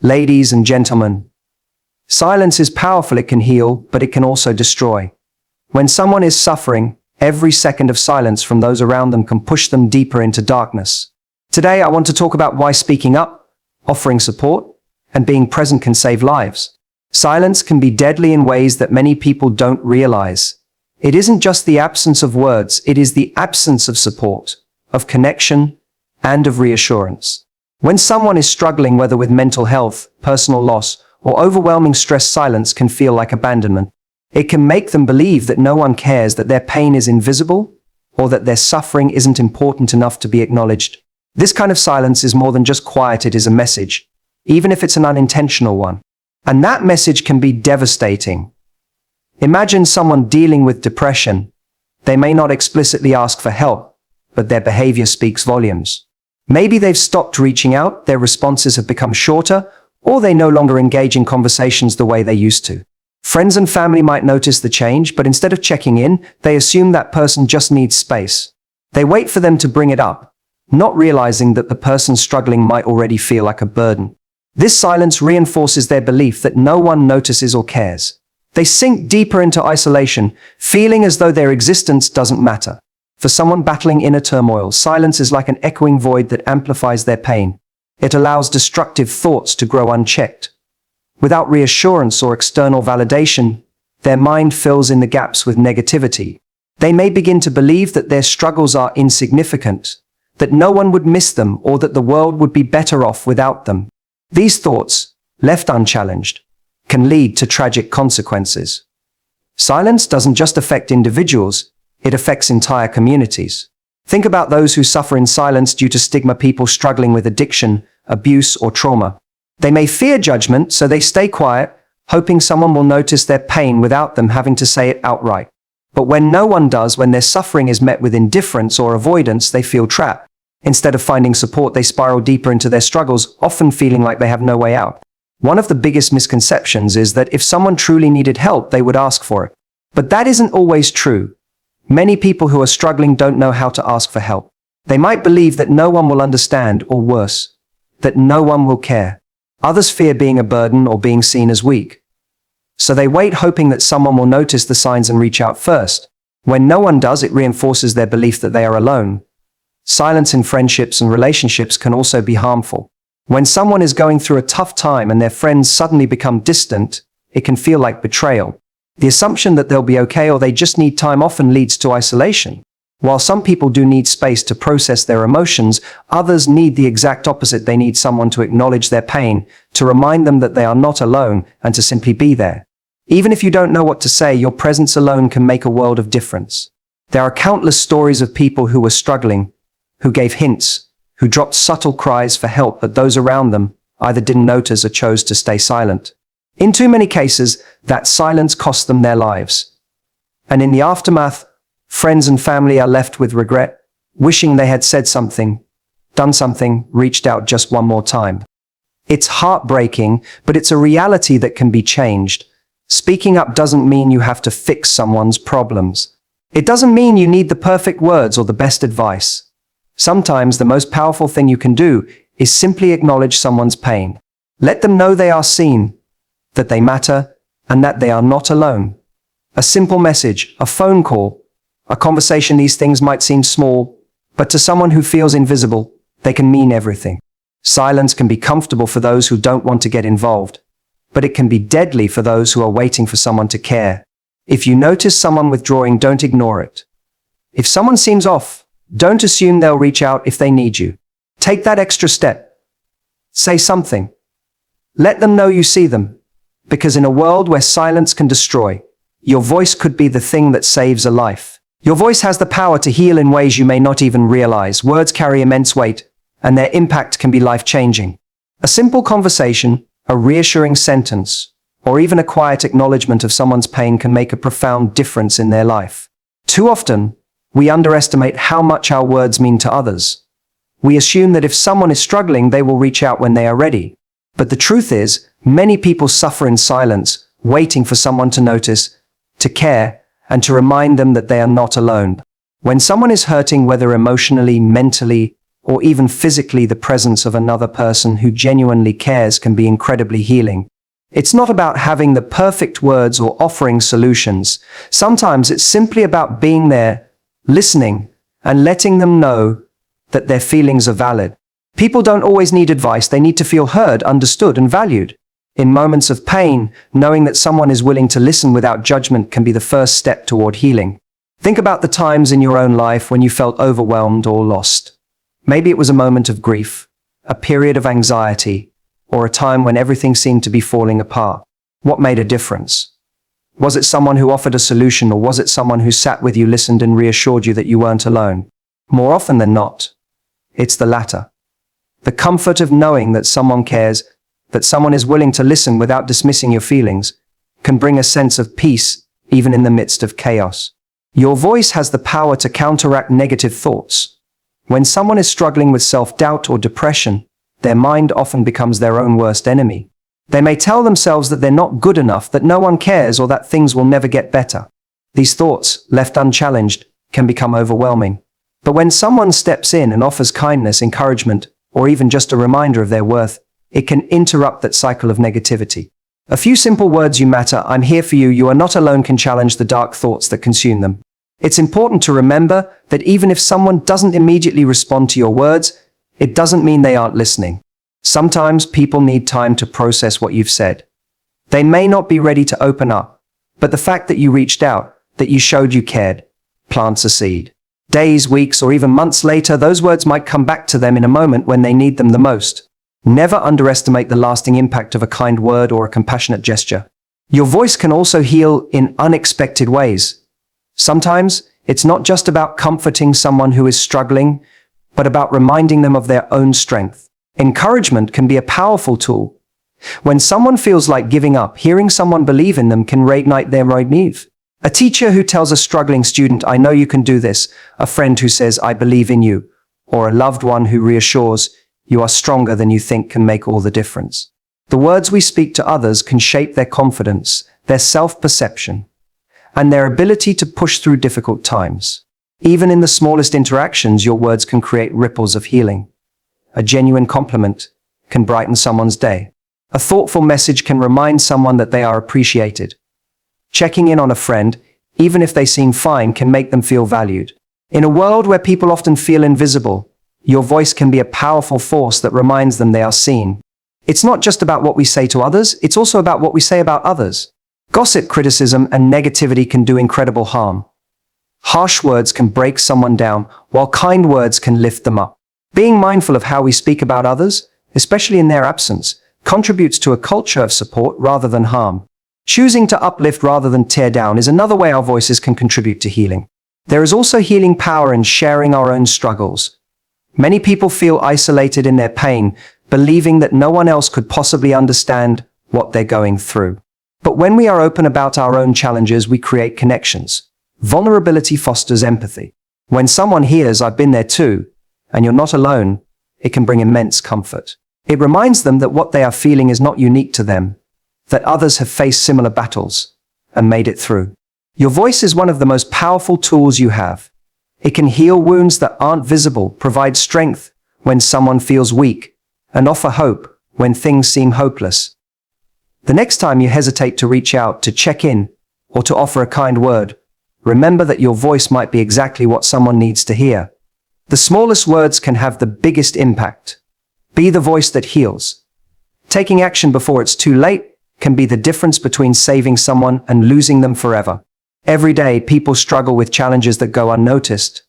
Ladies and gentlemen, silence is powerful. It can heal, but it can also destroy. When someone is suffering, every second of silence from those around them can push them deeper into darkness. Today, I want to talk about why speaking up, offering support, and being present can save lives. Silence can be deadly in ways that many people don't realize. It isn't just the absence of words, it is the absence of support, of connection, and of reassurance. When someone is struggling, whether with mental health, personal loss, or overwhelming stress, silence can feel like abandonment. It can make them believe that no one cares, that their pain is invisible, or that their suffering isn't important enough to be acknowledged. This kind of silence is more than just quiet, it is a message, even if it's an unintentional one. And that message can be devastating. Imagine someone dealing with depression. They may not explicitly ask for help, but their behavior speaks volumes. Maybe they've stopped reaching out, their responses have become shorter, or they no longer engage in conversations the way they used to. Friends and family might notice the change, but instead of checking in, they assume that person just needs space. They wait for them to bring it up, not realizing that the person struggling might already feel like a burden. This silence reinforces their belief that no one notices or cares. They sink deeper into isolation, feeling as though their existence doesn't matter. For someone battling inner turmoil, silence is like an echoing void that amplifies their pain. It allows destructive thoughts to grow unchecked. Without reassurance or external validation, their mind fills in the gaps with negativity. They may begin to believe that their struggles are insignificant, that no one would miss them, or that the world would be better off without them. These thoughts, left unchallenged, can lead to tragic consequences. Silence doesn't just affect individuals, it affects entire communities. Think about those who suffer in silence due to stigma, people struggling with addiction, abuse, or trauma. They may fear judgment, so they stay quiet, hoping someone will notice their pain without them having to say it outright. But when no one does, when their suffering is met with indifference or avoidance, they feel trapped. Instead of finding support, they spiral deeper into their struggles, often feeling like they have no way out. One of the biggest misconceptions is that if someone truly needed help, they would ask for it. But that isn't always true. Many people who are struggling don't know how to ask for help. They might believe that no one will understand, or worse, that no one will care. Others fear being a burden or being seen as weak. So they wait, hoping that someone will notice the signs and reach out first. When no one does, it reinforces their belief that they are alone. Silence in friendships and relationships can also be harmful. When someone is going through a tough time and their friends suddenly become distant, it can feel like betrayal. The assumption that they'll be okay or they just need time often leads to isolation. While some people do need space to process their emotions, others need the exact opposite. They need someone to acknowledge their pain, to remind them that they are not alone, and to simply be there. Even if you don't know what to say, your presence alone can make a world of difference. There are countless stories of people who were struggling, who gave hints, who dropped subtle cries for help, but those around them either didn't notice or chose to stay silent. In too many cases, that silence cost them their lives. And in the aftermath, friends and family are left with regret, wishing they had said something, done something, reached out just one more time. It's heartbreaking, but it's a reality that can be changed. Speaking up doesn't mean you have to fix someone's problems. It doesn't mean you need the perfect words or the best advice. Sometimes the most powerful thing you can do is simply acknowledge someone's pain. Let them know they are seen, that they matter, and that they are not alone. A simple message, a phone call, a conversation. These things might seem small, but to someone who feels invisible, they can mean everything. Silence can be comfortable for those who don't want to get involved, but it can be deadly for those who are waiting for someone to care. If you notice someone withdrawing, don't ignore it. If someone seems off, don't assume they'll reach out if they need you. Take that extra step. Say something. Let them know you see them, because in a world where silence can destroy, your voice could be the thing that saves a life. Your voice has the power to heal in ways you may not even realize. Words carry immense weight, and their impact can be life-changing. A simple conversation, a reassuring sentence, or even a quiet acknowledgement of someone's pain can make a profound difference in their life. Too often, we underestimate how much our words mean to others. We assume that if someone is struggling, they will reach out when they are ready. But the truth is, many people suffer in silence, waiting for someone to notice, to care, and to remind them that they are not alone. When someone is hurting, whether emotionally, mentally, or even physically the presence of another person who genuinely cares can be incredibly healing. It's not about having the perfect words or offering solutions. Sometimes it's simply about being there, listening, and letting them know that their feelings are valid. People don't always need advice, they need to feel heard, understood, and valued. In moments of pain, knowing that someone is willing to listen without judgment can be the first step toward healing. Think about the times in your own life when you felt overwhelmed or lost. Maybe it was a moment of grief, a period of anxiety, or a time when everything seemed to be falling apart. What made a difference? Was it someone who offered a solution, or was it someone who sat with you, listened, and reassured you that you weren't alone? More often than not, it's the latter. The comfort of knowing that someone cares, that someone is willing to listen without dismissing your feelings, can bring a sense of peace even in the midst of chaos. Your voice has the power to counteract negative thoughts. When someone is struggling with self-doubt or depression, their mind often becomes their own worst enemy. They may tell themselves that they're not good enough, that no one cares, or that things will never get better. These thoughts, left unchallenged, can become overwhelming. But when someone steps in and offers kindness, encouragement, or even just a reminder of their worth, it can interrupt that cycle of negativity. A few simple words: "You matter," "I'm here for you," "You are not alone," can challenge the dark thoughts that consume them. It's important to remember that even if someone doesn't immediately respond to your words, it doesn't mean they aren't listening. Sometimes people need time to process what you've said. They may not be ready to open up, but the fact that you reached out, that you showed you cared, plants a seed. Days, weeks, or even months later, those words might come back to them in a moment when they need them the most. Never underestimate the lasting impact of a kind word or a compassionate gesture. Your voice can also heal in unexpected ways. Sometimes, it's not just about comforting someone who is struggling, but about reminding them of their own strength. Encouragement can be a powerful tool. When someone feels like giving up, hearing someone believe in them can reignite their resolve. A teacher who tells a struggling student, "I know you can do this," a friend who says, "I believe in you," or a loved one who reassures, "You are stronger than you think," can make all the difference. The words we speak to others can shape their confidence, their self-perception, and their ability to push through difficult times. Even in the smallest interactions, your words can create ripples of healing. A genuine compliment can brighten someone's day. A thoughtful message can remind someone that they are appreciated. Checking in on a friend, even if they seem fine, can make them feel valued. In a world where people often feel invisible, your voice can be a powerful force that reminds them they are seen. It's not just about what we say to others, it's also about what we say about others. Gossip, criticism, and negativity can do incredible harm. Harsh words can break someone down, while kind words can lift them up. Being mindful of how we speak about others, especially in their absence, contributes to a culture of support rather than harm. Choosing to uplift rather than tear down is another way our voices can contribute to healing. There is also healing power in sharing our own struggles. Many people feel isolated in their pain, believing that no one else could possibly understand what they're going through. But when we are open about our own challenges, we create connections. Vulnerability fosters empathy. When someone hears, "I've been there too," and you're not alone, it can bring immense comfort. It reminds them that what they are feeling is not unique to them, that others have faced similar battles and made it through. Your voice is one of the most powerful tools you have. It can heal wounds that aren't visible, provide strength when someone feels weak, and offer hope when things seem hopeless. The next time you hesitate to reach out, to check in, or to offer a kind word, remember that your voice might be exactly what someone needs to hear. The smallest words can have the biggest impact. Be the voice that heals. Taking action before it's too late can be the difference between saving someone and losing them forever. Every day, people struggle with challenges that go unnoticed.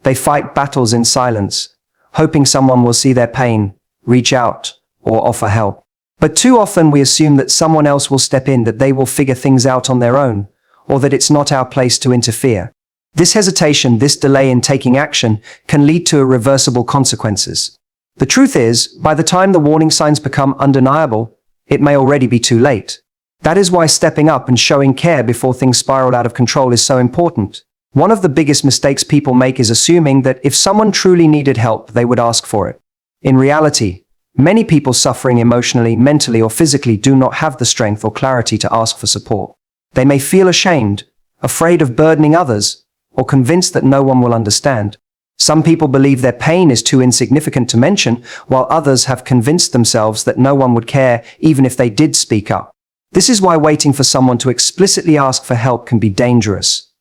They fight battles in silence, hoping someone will see their pain, reach out, or offer help. But too often we assume that someone else will step in, that they will figure things out on their own, or that it's not our place to interfere. This hesitation, this delay in taking action, can lead to irreversible consequences. The truth is, by the time the warning signs become undeniable, it may already be too late. That is why stepping up and showing care before things spiral out of control is so important. One of the biggest mistakes people make is assuming that if someone truly needed help, they would ask for it. In reality, many people suffering emotionally, mentally, or physically do not have the strength or clarity to ask for support. They may feel ashamed, afraid of burdening others, or convinced that no one will understand. Some people believe their pain is too insignificant to mention, while others have convinced themselves that no one would care even if they did speak up. This is why waiting for someone to explicitly ask for help can be dangerous.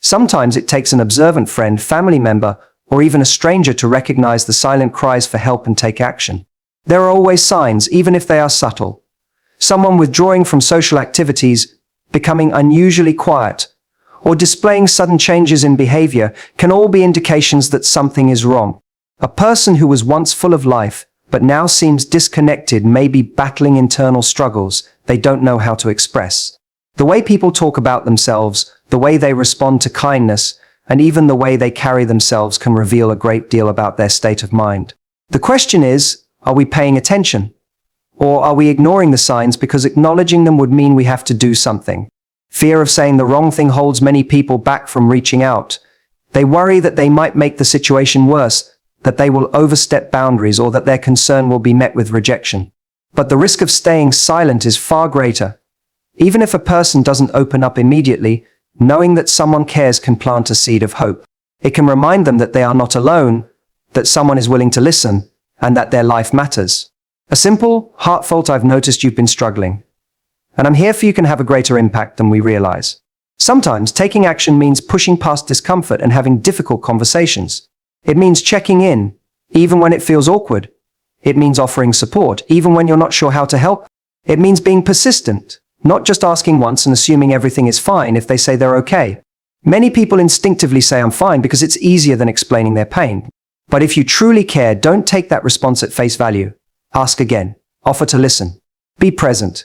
Sometimes it takes an observant friend, family member, or even a stranger to recognize the silent cries for help and take action. There are always signs, even if they are subtle. Someone withdrawing from social activities, becoming unusually quiet, or displaying sudden changes in behavior can all be indications that something is wrong. A person who was once full of life, but now seems disconnected may be battling internal struggles they don't know how to express. The way people talk about themselves, the way they respond to kindness, and even the way they carry themselves can reveal a great deal about their state of mind. The question is, are we paying attention? Or are we ignoring the signs because acknowledging them would mean we have to do something? Fear of saying the wrong thing holds many people back from reaching out. They worry that they might make the situation worse, that they will overstep boundaries, or that their concern will be met with rejection. But the risk of staying silent is far greater. Even if a person doesn't open up immediately, knowing that someone cares can plant a seed of hope. It can remind them that they are not alone, that someone is willing to listen, and that their life matters. A simple, heartfelt "I've noticed you've been struggling, and I'm here for you" can have a greater impact than we realize. Sometimes taking action means pushing past discomfort and having difficult conversations. It means checking in, even when it feels awkward. It means offering support, even when you're not sure how to help. It means being persistent, not just asking once and assuming everything is fine if they say they're okay. Many people instinctively say "I'm fine" because it's easier than explaining their pain. But if you truly care, don't take that response at face value. Ask again. Offer to listen. Be present.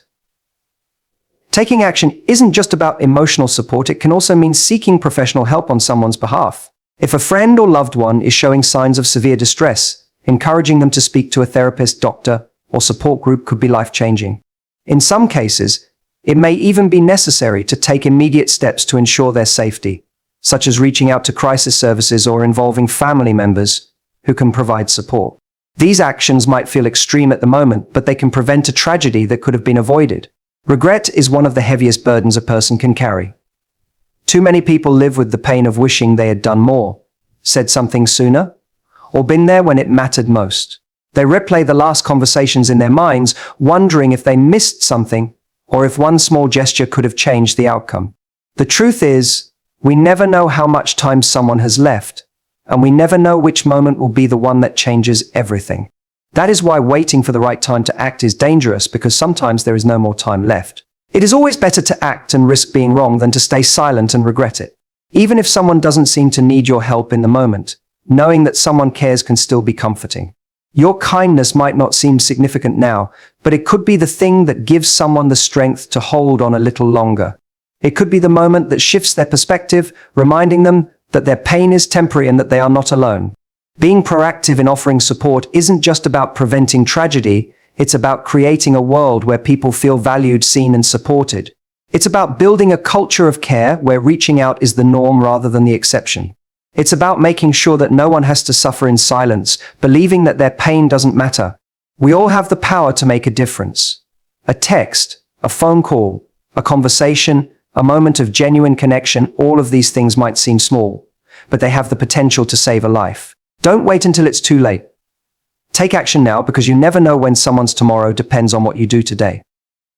Taking action isn't just about emotional support, it can also mean seeking professional help on someone's behalf. If a friend or loved one is showing signs of severe distress, encouraging them to speak to a therapist, doctor, or support group could be life-changing. In some cases, it may even be necessary to take immediate steps to ensure their safety, such as reaching out to crisis services or involving family members who can provide support. These actions might feel extreme at the moment, but they can prevent a tragedy that could have been avoided. Regret is one of the heaviest burdens a person can carry. Too many people live with the pain of wishing they had done more, said something sooner, or been there when it mattered most. They replay the last conversations in their minds, wondering if they missed something, or if one small gesture could have changed the outcome. The truth is, we never know how much time someone has left, and we never know which moment will be the one that changes everything. That is why waiting for the right time to act is dangerous, because sometimes there is no more time left. It is always better to act and risk being wrong than to stay silent and regret it. Even if someone doesn't seem to need your help in the moment, knowing that someone cares can still be comforting. Your kindness might not seem significant now, but it could be the thing that gives someone the strength to hold on a little longer. It could be the moment that shifts their perspective, reminding them that their pain is temporary and that they are not alone. Being proactive in offering support isn't just about preventing tragedy, it's about creating a world where people feel valued, seen, and supported. It's about building a culture of care where reaching out is the norm rather than the exception. It's about making sure that no one has to suffer in silence, believing that their pain doesn't matter. We all have the power to make a difference. A text, a phone call, a conversation, a moment of genuine connection, all of these things might seem small, but they have the potential to save a life. Don't wait until it's too late. Take action now, because you never know when someone's tomorrow depends on what you do today.